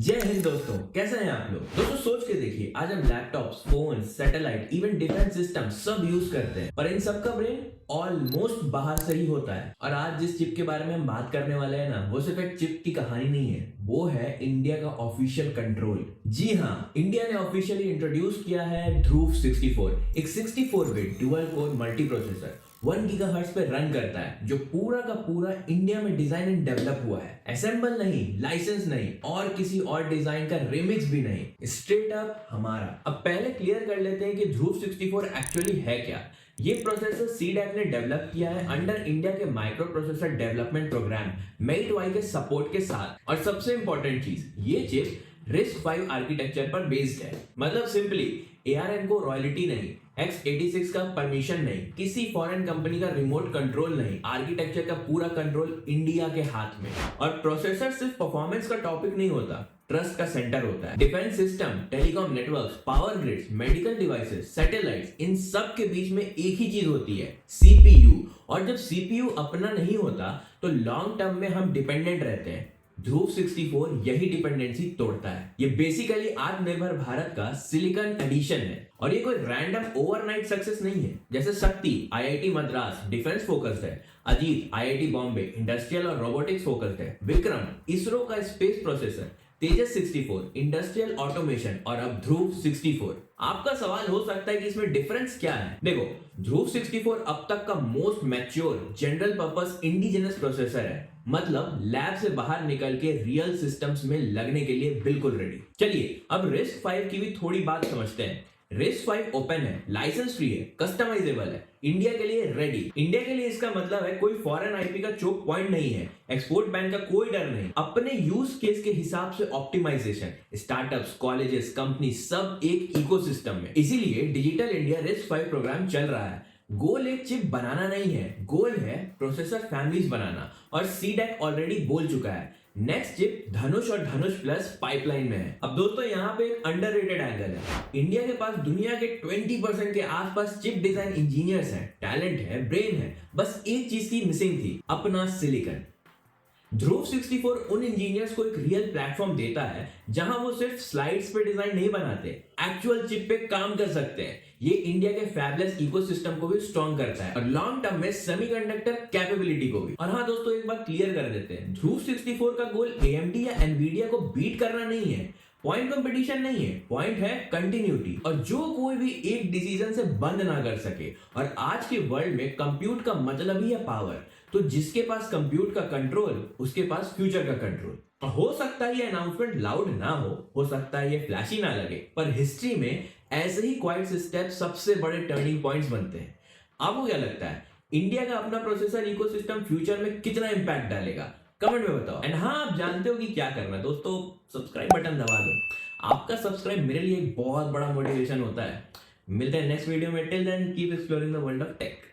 जय हिंद दोस्तों, कैसे हैं आप लोग। दोस्तों सोच के देखिए, आज हम laptops, phone, satellite, even defence system सब यूज करते हैं, पर इन सब का ब्रेन ऑलमोस्ट बाहर से ही होता है। और आज जिस चिप के बारे में हम बात करने वाले हैं ना, वो सिर्फ एक चिप की कहानी नहीं है, वो है इंडिया का ऑफिशियल कंट्रोल। जी हाँ, इंडिया ने ऑफिशियली इंट्रोड्यूस किया है ध्रुव 64, एक 64 bit dual core multi processor 1 gigahertz पे रन करता है, जो पूरा का पूरा इंडिया में डिजाइन एंड डेवलप हुआ है। असेंबल नहीं, लाइसेंस नहीं, और किसी और डिजाइन का रिमिक्स भी नहीं, स्ट्रेट अप हमारा। अब पहले क्लियर कर लेते हैं कि ध्रुव 64 एक्चुअली है क्या। ये प्रोसेसर सीडैक ने डेवलप किया है अंडर इंडिया के microprocessor development programme MeitY के सपोर्ट के साथ। और सबसे इंपॉर्टेंट चीज, ये चिप RISC-V आर्किटेक्चर पर बेस्ड है। मतलब सिंपली ARM को रॉयल्टी नहीं, x86 का परमिशन नहीं, किसी फॉरेन कंपनी का रिमोट कंट्रोल नहीं, आर्किटेक्चर का पूरा कंट्रोल इंडिया के हाथ में। और प्रोसेसर सिर्फ परफॉर्मेंस का टॉपिक नहीं होता, ट्रस्ट का सेंटर होता है। Defence system, telecom networks, power grids, medical devices, satellites, इन सब के बीच में एक ही चीज होती है, CPU। और जब CPU अपना नहीं होता तो लॉन्ग टर्म में हम डिपेंडेंट रहते हैं। ध्रुव 64 यही डिपेंडेंसी तोड़ता है। ये बेसिकली आत्मनिर्भर भारत का सिलिकॉन एडिशन है। और ये कोई रैंडम ओवरनाइट सक्सेस नहीं है। जैसे शक्ति IIT मद्रास डिफेंस फोकस्ड है, अजीत IIT बॉम्बे इंडस्ट्रियल और रोबोटिक्स फोकस्ड है, विक्रम इसरो का स्पेस प्रोसेसर, तेजस 64 इंडस्ट्रियल ऑटोमेशन, और अब ध्रुव 64। आपका सवाल हो सकता है कि इसमें डिफरेंस क्या है। देखो, ध्रुव 64 अब तक का most mature general purpose indigenous processor है। मतलब लैब से बाहर निकल के रियल सिस्टम्स में लगने के लिए बिल्कुल रेडी। चलिए अब RISC-V की भी थोड़ी बात समझते हैं। RISC-V ओपन है, लाइसेंस फ्री है, कस्टमाइजेबल है, इंडिया के लिए रेडी। इंडिया के लिए इसका मतलब है कोई फॉरेन आईपी का चोक पॉइंट नहीं है, एक्सपोर्ट बैन का कोई डर नहीं, अपने यूज केस के हिसाब से ऑप्टिमाइजेशन, स्टार्टअप्स, कॉलेजेस, कंपनी सब एक इकोसिस्टम में। इसीलिए डिजिटल इंडिया RISC-V प्रोग्राम चल रहा है। गोल एक चिप बनाना नहीं है, गोल है प्रोसेसर फैमिलीज बनाना। और सीडैक ऑलरेडी बोल चुका है, नेक्स्ट चिप धनुष और धनुष प्लस पाइपलाइन में है। अब दोस्तों यहाँ पे एक अंडररेटेड एंगल है। इंडिया के पास दुनिया के 20% के आसपास चिप डिजाइन इंजीनियर्स हैं, टैलेंट है, ब्रेन है, बस एक चीज की मिसिंग थी, अपना सिलिकॉन। ध्रुव 64 उन इंजीनियर्स को एक रियल प्लेटफॉर्म देता है जहां वो सिर्फ स्लाइड्स पे डिजाइन नहीं बनाते, एक्चुअल चिप पे काम कर सकते हैं। ये इंडिया के फैबलेस इकोसिस्टम को भी स्ट्रॉन्ग करता है और लॉन्ग टर्म में सेमीकंडक्टर कैपेबिलिटी को भी। और हाँ दोस्तों, एक बात क्लियर कर देते हैं, ध्रुव 64 का गोल AMD या एनवीडिया को बीट करना नहीं है, पॉइंट कंपटीशन नहीं है, पॉइंट है कंटिन्यूटी। और जो कोई भी एक डिसीजन से बंद ना कर सके। और आज के वर्ल्ड में कंप्यूट का मतलब ही है पावर। तो जिसके पास कंप्यूट का कंट्रोल, उसके पास फ्यूचर का कंट्रोल। हो सकता है ये अनाउंसमेंट लाउड ना हो सकता है ये फ्लैशी ना लगे, पर हिस्ट्री में ऐसे ही क्वाइट स्टेप सबसे बड़े टर्निंग पॉइंट्स बनते हैं। आपको क्या लगता है, इंडिया का अपना प्रोसेसर इकोसिस्टम फ्यूचर में कितना इंपैक्ट डालेगा? कमेंट में बताओ। एंड हाँ, आप जानते हो कि क्या करना है दोस्तों, सब्सक्राइब बटन दबा दो। आपका सब्सक्राइब मेरे लिए एक बहुत बड़ा मोटिवेशन होता है। मिलते हैं नेक्स्ट वीडियो में। Till then keep exploring the world of take.